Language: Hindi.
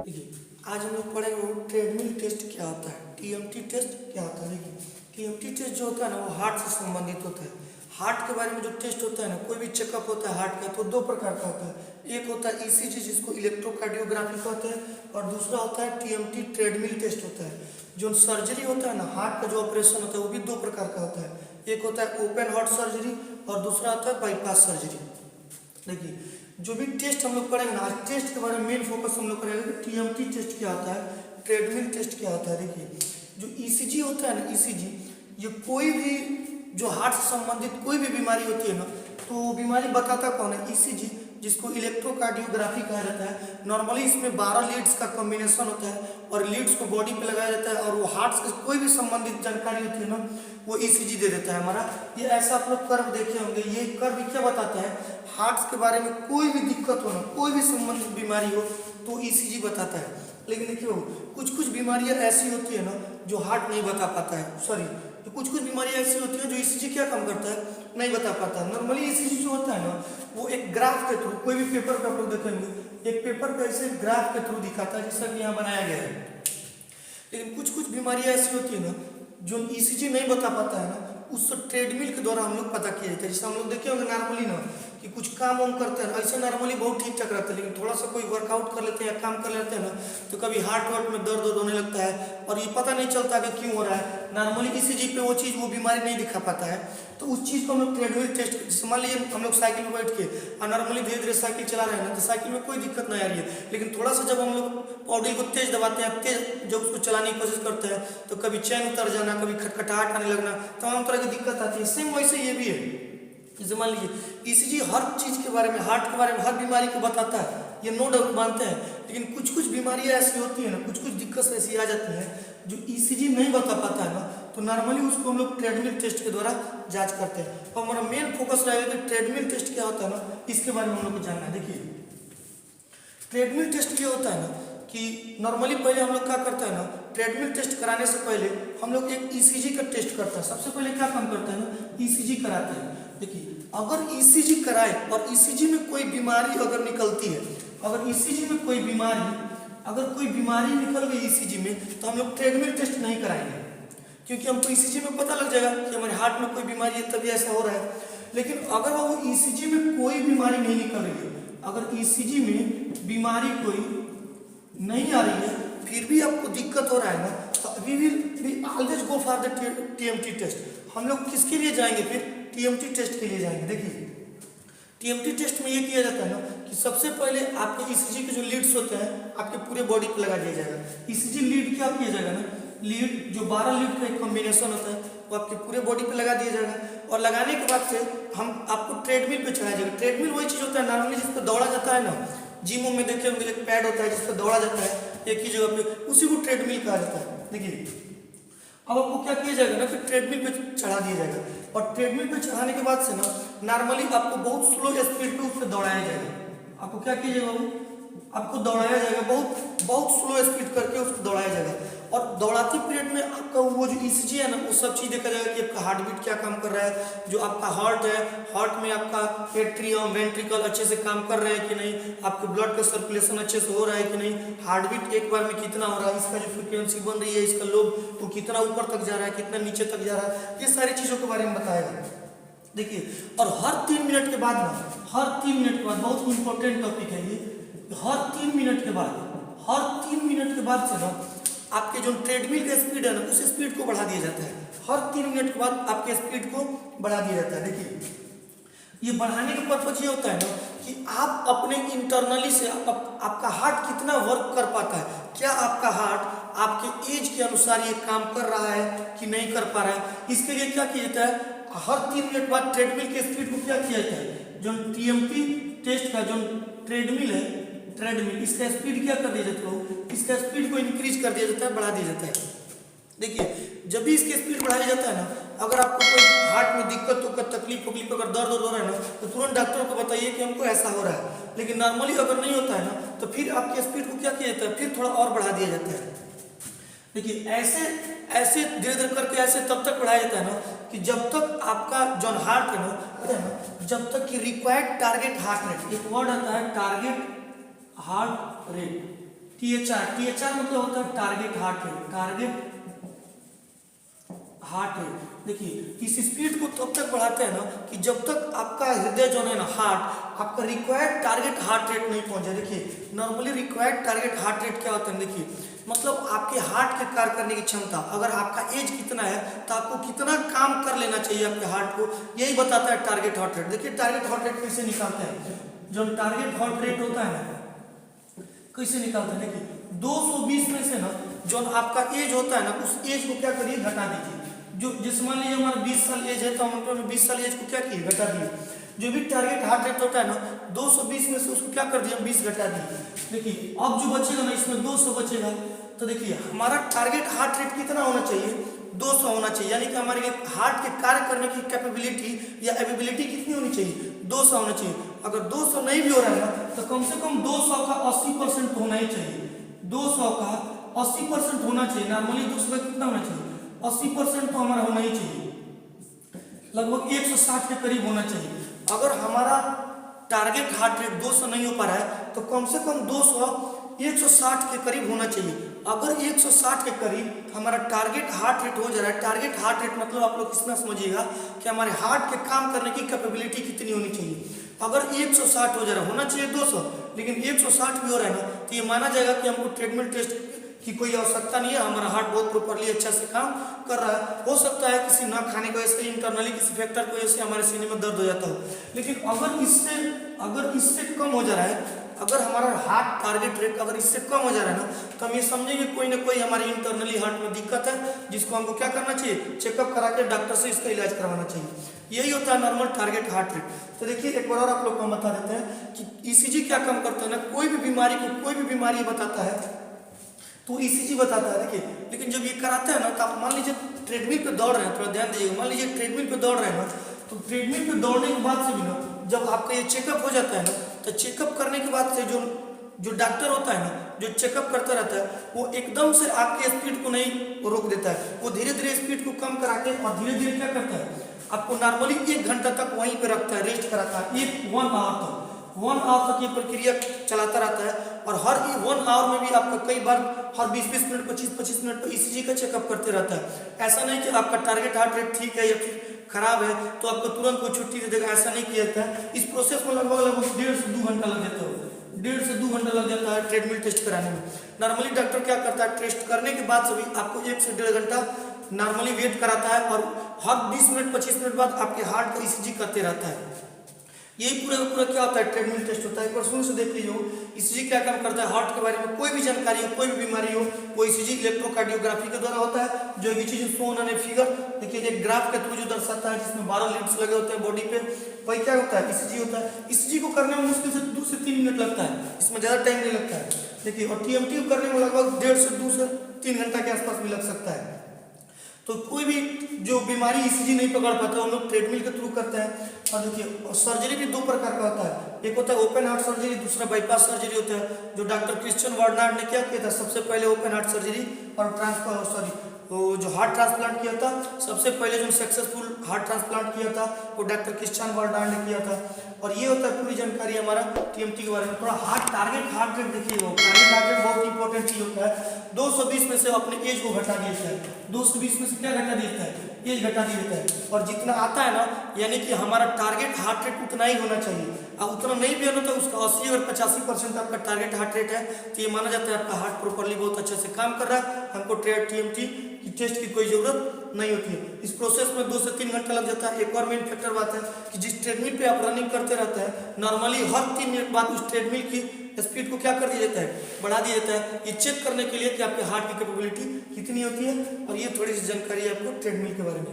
देखिए, आज हम लोग पढ़ेंगे ट्रेडमिल टेस्ट क्या होता है, टीएमटी टेस्ट क्या होता है। देखिए, टीएमटी टेस्ट जो होता है ना, वो हार्ट से संबंधित होता है। हार्ट के बारे में जो टेस्ट होता है ना, कोई भी चेकअप होता है हार्ट का, तो दो प्रकार का होता है। एक होता है ईसीजी, जिसको इलेक्ट्रोकार्डियोग्राफी कहते हैं, और दूसरा होता है टीएमटी ट्रेडमिल टेस्ट होता है। जो सर्जरी होता है ना, हार्ट का जो ऑपरेशन होता है, वो भी दो प्रकार का होता है। एक होता है ओपन हार्ट सर्जरी और दूसरा होता है बाईपास सर्जरी। देखिए, जो भी टेस्ट हम लोग पढ़ेंगे ना, आज टेस्ट के बारे में मेन फोकस हम लोग करेंगे कि टीएमटी टेस्ट क्या होता है, ट्रेडमिल टेस्ट क्या होता है। देखिए, जो ईसीजी होता है ना, ईसीजी ये कोई भी जो हार्ट से संबंधित कोई भी बीमारी होती है ना, तो बीमारी बताता कौन है, ईसीजी, जिसको इलेक्ट्रोकार्डियोग्राफी कहा जाता है। नॉर्मली इसमें 12 लीड्स का कॉम्बिनेशन होता है और लीड्स को बॉडी पे लगाया जाता है, और वो हार्ट से कोई भी संबंधित जानकारी होती है ना, वो ईसीजी दे देता है हमारा। ये ऐसा आप लोग कर्व देखे होंगे। ये कर्व क्या बताता है, हार्ट के बारे में कोई भी दिक्कत हो ना, कोई भी संबंधित बीमारी हो, तो ईसीजी बताता है। लेकिन देखिए, कुछ कुछ बीमारियां ऐसी होती है ना, जो हार्ट नहीं बता पाता है, सॉरी, तो कुछ कुछ बीमारियां ऐसी होती है जो ईसीजी क्या काम करता है, नहीं बता पाता है। नॉर्मली ईसीजी जो होता है ना, वो एक ग्राफ के थ्रू, कोई भी पेपर पे आप लोग देखेंगे, एक पेपर पे ऐसे ग्राफ के थ्रू दिखाता है, जैसा कि यहाँ बनाया गया है। लेकिन कुछ कुछ बीमारियां ऐसी होती है ना, जो ईसीजी नहीं बता पाता है ना, उस ट्रेडमिल के द्वारा हम लोग पता किया जाता है। जैसे हम लोग देखे होंगे नॉर्मली ना, कि कुछ काम वाम करते हैं, ऐसे नॉर्मली बहुत ठीक ठाक रहता है, लेकिन थोड़ा सा कोई वर्कआउट कर लेते हैं या काम कर लेते हैं ना, तो कभी हार्ट वार्ट में दर्द होने लगता है, और ये पता नहीं चलता कि क्यों हो रहा है। नॉर्मली ईसीजी पे वो चीज़, वो बीमारी नहीं दिखा पाता है। तो उस चीज़ को हम लोग ट्रेडमिल टेस्ट, मान लीजिए हम लोग साइकिल में बैठ के और नॉर्मली धीरे धीरे साइकिल चला रहे हैं ना, तो साइकिल में कोई दिक्कत नहीं आ रही है, लेकिन थोड़ा सा जब हम लोग पॉडी को तेज दबाते हैं, तेज जब उसको चलाने की कोशिश करते हैं, तो कभी चैन उतर जाना, कभी खटखटाहट आने लगना, तमाम तरह की दिक्कत आती है। सेम वैसे ये भी है। जैसे मान लीजिए ईसीजी हर चीज़ के बारे में, हार्ट के बारे में, हर बीमारी को बताता है, ये नो डाउट मानते हैं। लेकिन कुछ कुछ बीमारियां ऐसी होती है ना, कुछ कुछ दिक्कत ऐसी आ जाती है जो ईसीजी नहीं बता पाता है ना, तो नॉर्मली उसको हम लोग ट्रेडमिल टेस्ट के द्वारा जांच करते हैं। और हमारा मेन फोकस रहेगा कि ट्रेडमिल टेस्ट क्या होता है ना, इसके बारे में हम लोग को जानना है। देखिए, ट्रेडमिल टेस्ट क्या होता है ना, कि नॉर्मली पहले हम लोग क्या करते हैं ना, ट्रेडमिल टेस्ट कराने से पहले हम लोग एक ईसीजी का टेस्ट करते हैं। सबसे पहले क्या काम करते हैं ना, ईसीजी कराते हैं। देखिए, अगर ईसीजी कराए और ईसीजी में कोई बीमारी अगर निकलती है, अगर ईसीजी में कोई बीमारी, अगर कोई बीमारी निकल गई ईसीजी में, तो हम लोग ट्रेडमिल टेस्ट नहीं कराएंगे, क्योंकि हमको ईसीजी में पता लग जाएगा कि हमारे हार्ट में कोई बीमारी है, तभी ऐसा हो रहा है। लेकिन अगर वो ईसीजी में कोई बीमारी नहीं निकल रही है, अगर ईसीजी में बीमारी कोई नहीं आ रही है, फिर भी आपको दिक्कत हो रहा है ना, तो we will always go for the TMT test. हम लोग किसके लिए जाएंगे, फिर टीएमटी टेस्ट के लिए जाएंगे। देखिए, टीएमटी टेस्ट में ये किया जाता है ना, कि सबसे पहले आपके ईसीजी के जो लीड्स होते हैं, आपके पूरे बॉडी पे लगा दिया जाएगा। ईसीजी लीड क्या किया जाएगा ना, लीड जो 12 लीड का एक कॉम्बिनेशन होता है, वो आपके पूरे बॉडी पे लगा दिया जाएगा। और लगाने के बाद से हम आपको ट्रेडमिल पे चढ़ाया जाएगा। ट्रेडमिल वही चीज़ होता है नॉर्मली जिस पर दौड़ा जाता है ना, जिम में देखे होंगे एक पैड होता है जिस पर दौड़ा जाता है एक ही जगह पे, उसी को ट्रेडमिल कहा जाता है। देखिए, अब आपको क्या किया जाएगा ना, फिर ट्रेडमिल पे चढ़ा दिया जाएगा, और ट्रेडमिल पे चढ़ाने के बाद से ना, नॉर्मली आपको बहुत स्लो स्पीड पे उस पर दौड़ाया जाएगा। आपको क्या किया जाएगा, आपको दौड़ाया जाएगा, बहुत स्लो स्पीड करके उसको दौड़ाया जाएगा। और दौड़ाते पीरियड में आपका वो जो ईसीजी है ना, वो सब चीज़ देखा जाएगा कि आपका हार्ट बीट क्या काम कर रहा है, जो आपका हार्ट है, हार्ट में आपका एट्रियम वेंट्रिकल अच्छे से काम कर रहे हैं कि नहीं, आपके ब्लड का सर्कुलेशन अच्छे से हो रहा है कि नहीं, हार्ट बीट एक बार में कितना हो रहा है, इसका जो फ्रिक्वेंसी बन रही है, इसका लोब वो कितना ऊपर तक जा रहा है, कितना नीचे तक जा रहा है, ये सारी चीज़ों के बारे में बताएगा। देखिए, और हर 3 मिनट के बाद ना, हर 3 मिनट के बाद, बहुत इंपॉर्टेंट टॉपिक है ये, हर 3 मिनट के बाद, हर 3 मिनट के बाद से ना आपके जो ट्रेडमिल का स्पीड है ना, उस स्पीड को बढ़ा दिया जाता है। हर 3 मिनट के बाद आपके स्पीड को बढ़ा दिया जाता है। देखिए, ये बढ़ाने का पर्पज ये होता है ना, कि आप अपने इंटरनली से आपका हार्ट कितना वर्क कर पाता है, क्या आपका हार्ट आपके एज के अनुसार ये काम कर रहा है कि नहीं कर पा रहा है। इसके लिए क्या किया जाता है, हर 3 मिनट बाद ट्रेडमिल के स्पीड को क्या किया जाता है, जो टीएमटी टेस्ट का जो ट्रेडमिल है, ट्रेडमिल इसका स्पीड क्या कर दिया जाता है, इसका स्पीड को इंक्रीज कर दिया जाता है, बढ़ा दिया जाता है। देखिए, जब भी इसकी स्पीड बढ़ाया जाता है ना, अगर आपको कोई हार्ट में दिक्कत हो, तकलीफ अगर दर्द हो रहा है ना, तो तुरंत डॉक्टर को बताइए कि हमको ऐसा हो रहा है। लेकिन नॉर्मली अगर नहीं होता है ना, तो फिर आपकी स्पीड को क्या किया जाता है, फिर थोड़ा और बढ़ा दिया जाता है। देखिए, ऐसे धीरे धीरे करके ऐसे तब तक बढ़ाया जाता है ना, कि जब तक आपका जो हार्ट है ना, जब तक कि रिक्वायर्ड टारगेट हार्ट रेट, एक वर्ड आता है टारगेट हार्ट रेट, THR मतलब होता है target heart rate, target heart rate. देखिए इस स्पीड को तब तक बढ़ाते हैं ना कि जब तक आपका हृदय जो है ना हार्ट आपका रिक्वायर्ड टारगेट हार्ट रेट नहीं पहुंच जाए। देखिए normally required target heart rate क्या होता है, देखिए मतलब आपके हार्ट के कार्य करने की क्षमता, अगर आपका एज कितना है तो आपको कितना काम कर लेना चाहिए आपके हार्ट को, यही बताता है टारगेट हार्ट रेट। देखिए टारगेट हार्ट रेट कैसे निकालते हैं, जो टारगेट हार्ट रेट होता है ना कैसे निकालते हैं, देखिए 220 में से ना जो आपका एज होता है ना उस एज को क्या करिए घटा दीजिए। जो जिस मान लीजिए हमारा 20 साल एज है तो हम अपने 20 साल एज को क्या किए घटा दिए। जो भी टारगेट हार्ट रेट होता है ना 220 में से उसको क्या कर दिया 20 घटा दिए। देखिए अब जो बचेगा ना इसमें 200 बचेगा, तो देखिए हमारा टारगेट हार्ट रेट कितना होना चाहिए 200 होना चाहिए, यानी कि हमारे हार्ट के कार्य करने की कैपेबिलिटी या एबिलिटी कितनी होनी चाहिए 200 होना चाहिए। अगर 200 नहीं भी हो रहा है ना तो कम से कम 200 का 80% होना ही चाहिए, 200 का 80% होना चाहिए। नॉर्मली 200 का कितना होना चाहिए 80% तो हमारा होना ही चाहिए, लगभग 160 के करीब होना चाहिए। अगर हमारा टारगेट हार्ट रेट 200 नहीं हो पा रहा है तो कम से कम 200 160 के करीब होना चाहिए। अगर 160 के करीब हमारा टारगेट हार्ट रेट हो जा रहा है, टारगेट हार्ट रेट मतलब आप लोग कितना समझिएगा कि हमारे हार्ट के काम करने की कैपेबिलिटी कितनी होनी चाहिए। अगर 160 हो जा रहा है, होना चाहिए 200 लेकिन 160 भी हो रहा है ना तो ये माना जाएगा कि हमको ट्रेडमिल टेस्ट की कोई आवश्यकता नहीं है, हमारा हार्ट बहुत प्रॉपरली अच्छा से काम कर रहा है। हो सकता है किसी ना खाने की वजह से इंटरनली किसी फैक्टर की वजह से हमारे सीने में दर्द हो जाता हो, लेकिन अगर इससे कम हो जा रहा है, अगर हमारा हार्ट टारगेट रेट अगर इससे कम हो जा रहा है ना तो हम ये समझेंगे कोई ना कोई हमारी इंटरनली हार्ट में दिक्कत है, जिसको हमको क्या करना चाहिए चेकअप करा के डॉक्टर से इसका इलाज करवाना चाहिए। यही होता है नॉर्मल टारगेट हार्ट रेट। तो देखिए एक बार और आप लोग को हम बता देते हैं कि ईसीजी क्या काम करता है ना, कोई भी बीमारी बताता है तो ईसीजी बताता है। देखिए लेकिन जब ये कराते हैं ना तो आप मान लीजिए ट्रेडमिल पे दौड़ रहे हैं, थोड़ा ध्यान दीजिएगा, मान लीजिए ट्रेडमिल पे दौड़ रहे हैं ना तो ट्रेडमिल पे दौड़ने के बाद से भी ना जब आपका ये चेकअप हो जाता है ना तो चेकअप करने के बाद से जो डॉक्टर होता है ना जो चेकअप करता रहता है वो एकदम से आपके स्पीड को नहीं रोक देता है, वो धीरे धीरे स्पीड को कम करा के और धीरे धीरे क्या करता है आपको नॉर्मली 1 घंटा तक वहीं पे रखता है, रेस्ट कराता है, 1 आवर तक ये प्रक्रिया चलाता रहता है। और हर 1 आवर में भी आपका कई बार हर 20-20 मिनट 25-25 मिनट पर ईसीजी का चेकअप करते रहता है। ऐसा नहीं कि आपका टारगेट हार्ट रेट ठीक है या फिर खराब है तो आपको तुरंत कोई छुट्टी दे देगा, ऐसा नहीं किया जाता है। इस प्रोसेस में लगभग 1.5 से 2 घंटा लग जाता है, 1.5 से 2 घंटा लग जाता है ट्रेडमिल टेस्ट कराने में। नॉर्मली डॉक्टर क्या करता है टेस्ट करने के बाद से भी आपको 1 से 1.5 घंटा नॉर्मली वेट कराता है और हर 20 मिनट 25 मिनट बाद आपके हार्ट का ईसीजी करते रहता है। यही पूरा क्या होता है ट्रेडमिल टेस्ट होता है। एक बार शुरू से देख लीजिए ईसीजी क्या काम करता है, हार्ट के बारे में कोई भी जानकारी हो कोई भी बीमारी हो वो ईसीजी इलेक्ट्रोकार्डियोग्राफी के द्वारा होता है। जो ये चीज शोन ऑन ए फिगर, देखिए एक ग्राफ के थ्रू जो दर्शाता है जिसमें 12 लीड्स लगे होते हैं बॉडी पे, वही क्या होता है ईसीजी होता है। ईसीजी को करने में मुश्किल से 2 से 3 मिनट लगता है, इसमें ज्यादा टाइम नहीं लगता है। देखिए और टीएमटी करने में लगभग 1.5 से 2 से 3 घंटा के आसपास भी लग सकता है। तो कोई भी जो बीमारी ईसीजी नहीं पकड़ पाता हम लोग ट्रेडमिल के थ्रू करते हैं। और देखिए सर्जरी भी 2 प्रकार का होता है, एक होता है ओपन हार्ट सर्जरी, दूसरा बाईपास सर्जरी होता है। जो डॉक्टर क्रिश्चियन वार्नार्ड ने क्या किया था सबसे पहले ओपन हार्ट सर्जरी और जो हार्ट ट्रांसप्लांट किया था, सबसे पहले जो सक्सेसफुल हार्ट ट्रांसप्लांट किया था वो डॉक्टर क्रिश्चियन वार्नार्ड ने किया था। और ये होता है पूरी जानकारी हमारा टीएमटी के बारे में। थोड़ा टारगेट हार्ट रेट देखिए, टारगेट हार्ट रेट बहुत इंपॉर्टेंट चीज होता है। 220 में से अपने एज को घटा देता है, 220 में से क्या घटा देता है एज घटा देता है। और जितना आता है ना यानी कि हमारा टारगेट हार्ट रेट उतना ही होना चाहिए, और उतना नहीं भी होना तो उसका 80 और 85% आपका टारगेट हार्ट रेट है तो ये माना जाता है आपका हार्ट प्रॉपरली बहुत अच्छे से काम कर रहा है, हमको टीएमटी की टेस्ट की कोई जरूरत नहीं होती है। इस प्रोसेस में 2 से 3 घंटा लग जाता है। एक और मेन फैक्टर बात है कि जिस ट्रेडमिल पे आप रनिंग करते रहते हैं नॉर्मली हर 3 मिनट बाद उस ट्रेडमिल की स्पीड को क्या कर दिया जाता है बढ़ा दिया जाता है, ये चेक करने के लिए कि आपके हार्ट की कैपेबिलिटी कितनी होती है। और ये थोड़ी सी जानकारी है आपको ट्रेडमिल के बारे में।